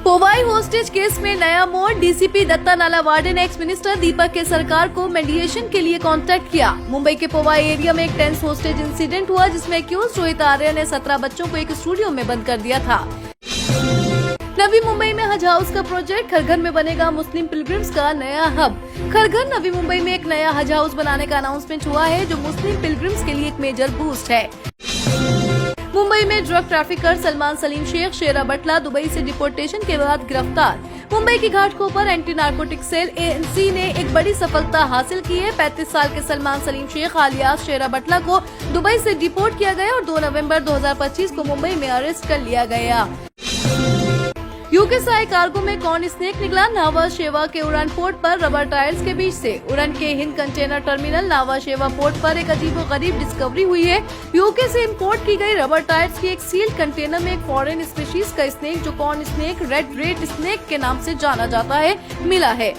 Powai hostage case में नया मोड़। डीसीपी दत्ता नालावाडे ने एक्स मिनिस्टर दीपक के सरकार को मीडिएशन के लिए कांटेक्ट किया। मुंबई के पोवाई एरिया में एक टेंस होस्टेज इंसिडेंट हुआ जिसमें एक्यूज्ड रोहित आर्य ने 17 बच्चों को एक स्टूडियो में बंद कर दिया था। नवी मुंबई में हज हाउस का प्रोजेक्ट। खरघर में बनेगा मुस्लिम पिलग्रिम्स का नया हब। खरघर नवी मुंबई में एक नया हज हाउस बनाने का अनाउंसमेंट हुआ है जो मुस्लिम पिलग्रिम्स के लिए एक मेजर बूस्ट है। मुंबई में drug trafficker Salman Salim Shaikh Shera Batla Dubai से डिपोर्टेशन के बाद गिरफ्तार। मुंबई की Ghatkopar anti narcotic cell ANC ने एक बड़ी सफलता हासिल की है। 35 साल के सलमान सलीम शेख आलियास शेरा बटला को दुबई से डिपोर्ट किया गया और 2 नवंबर 2025 को मुंबई में अरेस्ट कर लिया गया। यूके से आए कार्गो में कॉर्न स्नेक निकला। नावा शेवा के उड़ान पोर्ट पर रबर टायर्स के बीच से। उड़ान के हिंद कंटेनर टर्मिनल नावा शेवा पोर्ट पर एक अजीबोगरीब डिस्कवरी हुई है। यूके से इंपोर्ट की गई रबर टायर्स की एक सील्ड कंटेनर में एक फॉरेन स्पीशीज का स्नेक जो corn snake red red snake के नाम से जाना जाता है मिला है।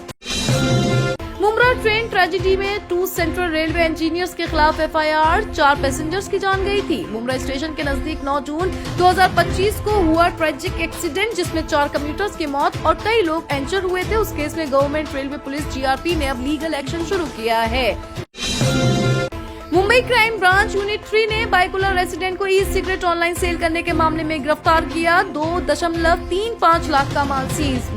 मुंब्रा ट्रेन ट्रेजेडी में 2 सेंट्रल रेलवे इंजीनियर्स के खिलाफ एफआईआर। 4 पैसेंजर्स की जान गई थी। मुंब्रा स्टेशन के नजदीक 9 जून 2025 को हुआ ट्रेजिक एक्सीडेंट जिसमें 4 कम्यूटर्स की मौत और कई लोग इंजर हुए थे। उस केस में गवर्नमेंट रेलवे पुलिस जीआरपी ने अब लीगल एक्शन शुरू किया है। मुंबई क्राइम ब्रांच यूनिट 3 ने बाइकुलर रेसिडेंट को ई सिगरेट ऑनलाइन सेल करने के मामले में गिरफ्तार किया। 2.35 लाख का माल seize.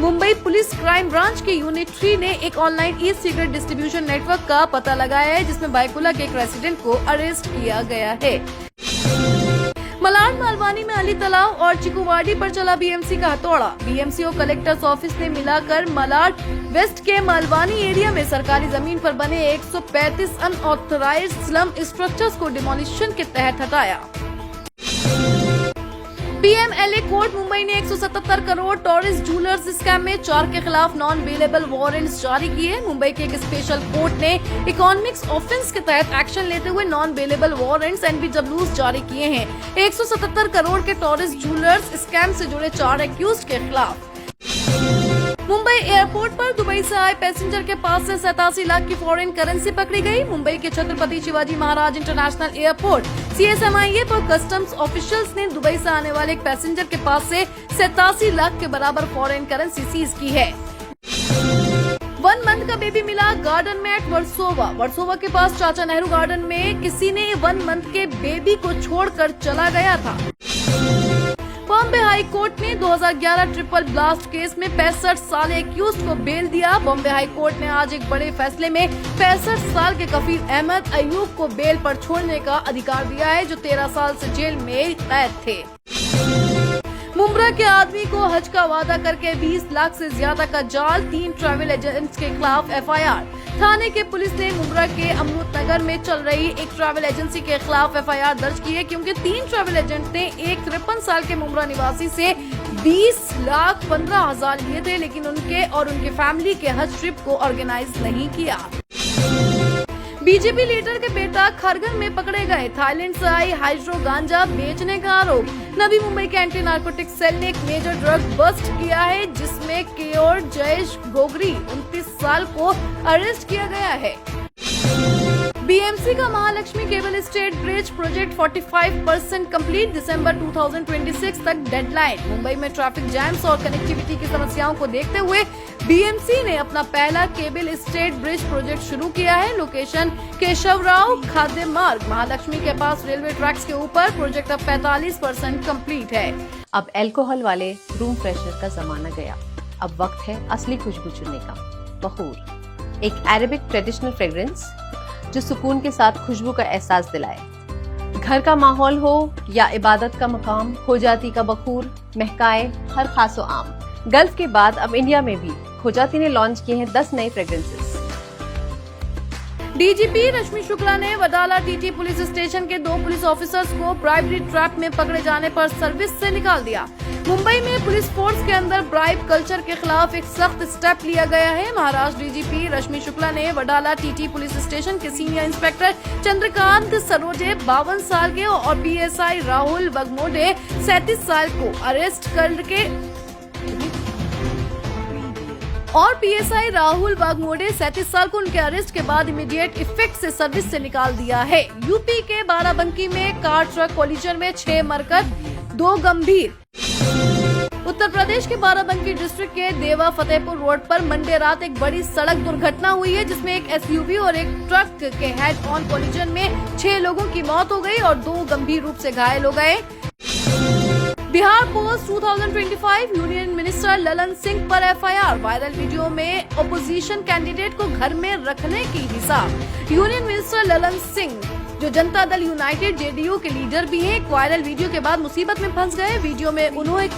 Mumbai police crime branch के यूनिट 3 ने एक online e cigarette distribution network का पता लगाया है जिसमें बाइकुलर के एक रेसिडेंट को अरेस्ट किया गया है। मलाड मालवानी में अली तालाब और चिकुवाडी पर चला बीएमसी का हथौड़ा। बीएमसी और कलेक्टर्स ऑफिस ने मिलाकर मलाड वेस्ट के मालवानी एरिया में सरकारी जमीन पर बने 135 अनऑथराइज्ड स्लम स्ट्रक्चर्स को डिमोलिशन के तहत हटाया। पीएमएलए कोर्ट मुंबई ने 177 करोड़ टॉरिस ज्वेलर्स स्कैम में 4 के खिलाफ नॉन बेलेबल वारंट्स जारी किए। मुंबई के एक स्पेशल कोर्ट ने इकोनॉमिक्स ऑफेंस के तहत एक्शन लेते हुए नॉन बेलेबल वारंट्स एनबीडब्ल्यूज जारी किए हैं। 177 करोड़ के टॉरिस ज्वेलर्स स्कैम से जुड़े 4 एक्यूज्ड के खिलाफ। मुंबई एयरपोर्ट पर दुबई से आए पैसेंजर के पास से 87 लाख की फॉरेन करेंसी पकड़ी गई। मुंबई के Chhatrapati Shivaji Maharaj international airport CSMI पर कस्टम्स ऑफिशियल्स ने दुबई से आने वाले एक पैसेंजर के पास से 87 लाख के बराबर फॉरेन करेंसी सीज की है। 1 मंथ का बेबी मिला गार्डन में एट वर्सोवा। वर्सोवा के पास चाचा नेहरू गार्डन में किसी ने 1 मंथ के बेबी को छोड़कर चला गया था। बॉम्बे हाई कोर्ट ने 2011 ट्रिपल ब्लास्ट केस में 65 साल एक्यूज्ड को बेल दिया। बॉम्बे हाई कोर्ट ने आज एक बड़े फैसले में 65 साल के कफील अहमद अयूब को बेल पर छोड़ने का अधिकार दिया है जो 13 साल से जेल में कैद थे। मुंब्रा के आदमी को हज का वादा करके 20 लाख से ज्यादा का जाल। 3 ट्रैवल एजेंट्स के खिलाफ एफआईआर। थाने के पुलिस ने मुंब्रा के अमरूद नगर में चल रही एक ट्रैवल एजेंसी के खिलाफ एफआईआर दर्ज की है क्योंकि 3 ट्रैवल एजेंट ने एक 53 साल के मुंब्रा निवासी से 20,15,000 लिए थे लेकिन उनके और उनके फैमिली के हज ट्रिप को ऑर्गेनाइज नहीं किया। बीजेपी लीडर के बेटा खरघर में पकड़े गए। थाईलैंड से आई हाइड्रो गांजा बेचने का आरोप। नवी मुंबई के एंटी नार्कोटिक सेल ने एक मेजर ड्रग बस्ट किया है जिसमें केयोर जयेश गोगरी 29 साल को अरेस्ट किया गया है। बीएमसी का Mahalakshmi cable stayed bridge project 45% complete. दिसंबर 2026 तक डेडलाइन। मुंबई में ट्रैफिक जैम्स और कनेक्टिविटी की समस्याओं को देखते हुए बीएमसी ने अपना पहला केबल स्टेट ब्रिज प्रोजेक्ट शुरू किया है। लोकेशन केशवराव खाद्य मार्ग महालक्ष्मी के पास रेलवे ट्रैक्स के ऊपर। प्रोजेक्ट अब 45% कंप्लीट है। अब अल्कोहल वाले रूम फ्रेशनर का जमाना गया। अब वक्त है असली खुशबू चुनने का। बखूर एक अरेबिक ट्रेडिशनल फ्रेग्रेंस जो सुकून के साथ खुशबू का एहसास दिलाए। घर का माहौल हो या इबादत का मकाम, खोजाती का बखूर महकाए हर खासो आम। गल्फ के बाद अब इंडिया में भी खोजाती ने लॉन्च किए हैं 10 नए फ्रेग्रेंसेस। डीजीपी रश्मि शुक्ला ने वडाला टीटी पुलिस स्टेशन के 2 पुलिस ऑफिसर्स को ब्राइबरी ट्रैप में पकड़े जाने पर सर्विस से निकाल दिया। मुंबई में पुलिस फोर्स के अंदर ब्राइब कल्चर के खिलाफ एक सख्त स्टेप लिया गया है। महाराष्ट्र डीजीपी रश्मि शुक्ला ने वडाला टीटी पुलिस स्टेशन के सीनियर इंस्पेक्टर चंद्रकांत सरोजे 52 साल के और पीएसआई राहुल वगमोडे 37 साल को अरेस्ट करके और पीएसआई राहुल वाघमोडे 37 साल को उनके अरेस्ट के बाद इमीडिएट इफेक्ट से सर्विस से निकाल दिया है। यूपी के बाराबंकी में कार ट्रक कोलिजन में 6 मरकर 2 गंभीर। उत्तर प्रदेश के बाराबंकी डिस्ट्रिक्ट के देवा फतेहपुर रोड पर मंडे रात एक बड़ी सड़क दुर्घटना हुई है, जिसमें एक एसयूवी और एक ट्रक के हेड ऑन कोलिजन में 6 लोगों की मौत हो गई और 2 गंभीर रूप से घायल हो गए। Bihar post 2025 union minister Lalan Singh पर एफआईआर। वायरल वीडियो में ओपोजिशन कैंडिडेट को घर में रखने की हिसाब। यूनियन मिनिस्टर ललन सिंह, जो जनता दल यूनाइटेड जेडीयू के लीडर भी हैं, एक वायरल वीडियो के बाद मुसीबत में फंस गए। वीडियो में उन्होंने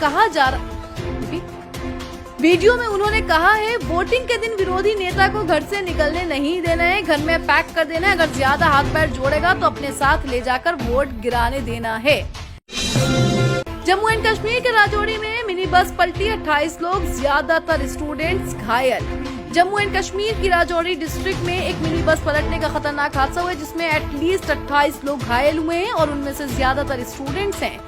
कहा है वोटिंग के दिन विरोधी नेता को घर से निकलने नहीं देना है, घर में पैक कर देना है, अगर ज्यादा हाथ पैर जोड़ेगा तो अपने साथ ले जाकर वोट गिराने देना है। जम्मू एंड कश्मीर के राजौरी में मिनी बस पलटी, 28 लोग, ज्यादातर स्टूडेंट्स घायल। जम्मू एंड कश्मीर की राजौरी डिस्ट्रिक्ट में एक मिनी बस पलटने का खतरनाक हादसा हुआ, जिसमें एटलीस्ट 28 लोग घायल हुए हैं और उनमें से ज्यादातर स्टूडेंट्स हैं।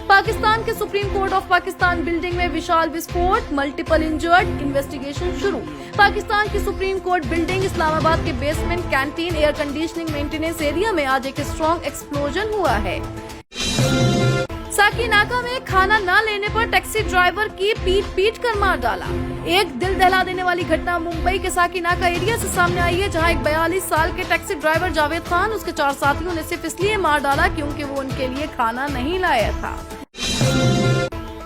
पाकिस्तान के supreme court of Pakistan building में विशाल विस्फोट, मल्टीपल इंजर्ड, इन्वेस्टिगेशन शुरू। पाकिस्तान की सुप्रीम कोर्ट बिल्डिंग इस्लामाबाद के basement canteen air conditioning maintenance area में आज एक स्ट्रॉन्ग एक्सप्लोजन हुआ है। साकीनाका में खाना न लेने पर टैक्सी ड्राइवर की पीट कर मार डाला। एक दिल दहला देने वाली घटना मुंबई के साकीनाका एरिया से सामने आई है, जहां एक 42 साल के टैक्सी ड्राइवर जावेद खान, उसके 4 साथियों ने सिर्फ इसलिए मार डाला क्योंकि वो उनके लिए खाना नहीं लाया था।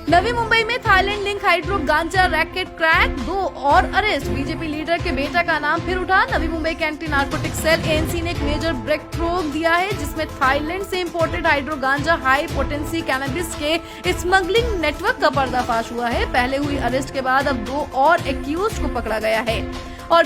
नवी मुंबई में थाईलैंड लिंक हाइड्रो गांजा रैकेट क्रैक, 2 और अरेस्ट। बीजेपी लीडर के बेटा का नाम फिर उठा। नवी मुंबई के एंटी नार्कोटिक सेल एएनसी ने एक मेजर ब्रेक थ्रू दिया है, जिसमें थाईलैंड से इंपोर्टेड हाइड्रो गांजा हाई पोटेंसी कैनबिस के स्मगलिंग नेटवर्क का पर्दाफाश हुआ है। पहले हुई अरेस्ट के बाद अब 2 और एक्यूज्ड को पकड़ा गया है। और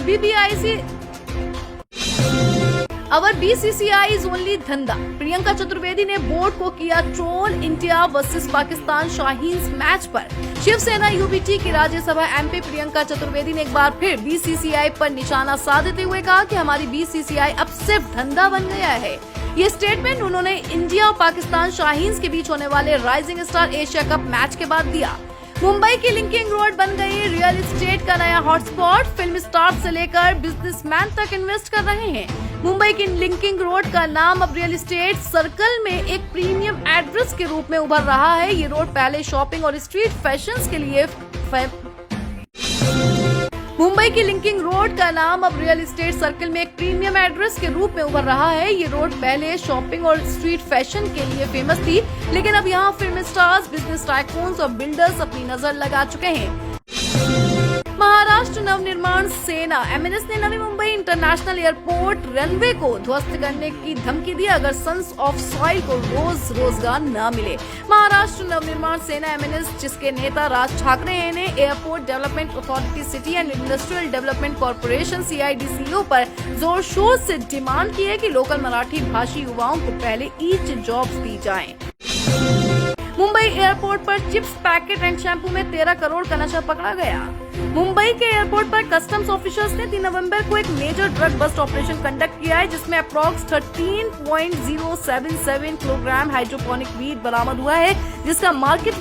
अवर BCCI इज ओनली धंधा। प्रियंका चतुर्वेदी ने बोर्ड को किया troll. India versus Pakistan Shaheen's match पर शिवसेना UBT की राज्यसभा MP प्रियंका चतुर्वेदी ने एक बार फिर BCCI पर निशाना साधते हुए कहा कि हमारी BCCI अब सिर्फ धंधा बन गया है। ये स्टेटमेंट उन्होंने इंडिया और पाकिस्तान शाहीन्स के बीच होने वाले rising star Asia cup match के बाद दिया। मुंबई की लिंकिंग रोड बन गई रियल एस्टेट का नया हॉटस्पॉट। फिल्म स्टार से लेकर बिजनेसमैन तक इन्वेस्ट कर रहे हैं। मुंबई की लिंकिंग रोड का नाम अब रियल एस्टेट सर्कल में एक प्रीमियम एड्रेस के रूप में उभर रहा है। ये रोड पहले शॉपिंग और स्ट्रीट फैशंस के लिए मुंबई की लिंकिंग रोड का नाम अब रियल एस्टेट सर्कल में एक प्रीमियम एड्रेस के रूप में उभर रहा है। ये रोड पहले शॉपिंग और स्ट्रीट फैशन के लिए फेमस थी, लेकिन अब यहाँ फिल्म स्टार्स, बिजनेस टाइकून्स और बिल्डर्स अपनी नजर लगा चुके हैं। महाराष्ट्र नवनिर्माण सेना MNS ने Navi Mumbai international airport runway को ध्वस्त करने की धमकी दी अगर सन्स ऑफ सॉइल को रोजगार न मिले। महाराष्ट्र नवनिर्माण सेना MNS, जिसके नेता राज ठाकरे ने airport development authority, city and industrial development corporation CIDCO पर जोर शोर से डिमांड की है कि लोकल मराठी भाषी युवाओं को पहले ईच जॉब्स दी जाएं। मुंबई एयरपोर्ट पर चिप्स पैकेट एंड शैम्पू में 13 करोड़ का नशा पकड़ा गया। मुंबई के एयरपोर्ट पर कस्टम्स ऑफिसर्स ने 3 नवंबर को एक major drug bust operation conduct किया है, जिसमें अप्रॉक्स 13.077 किलोग्राम हाइड्रोपोनिक वीड बरामद हुआ है, जिसका मार्केट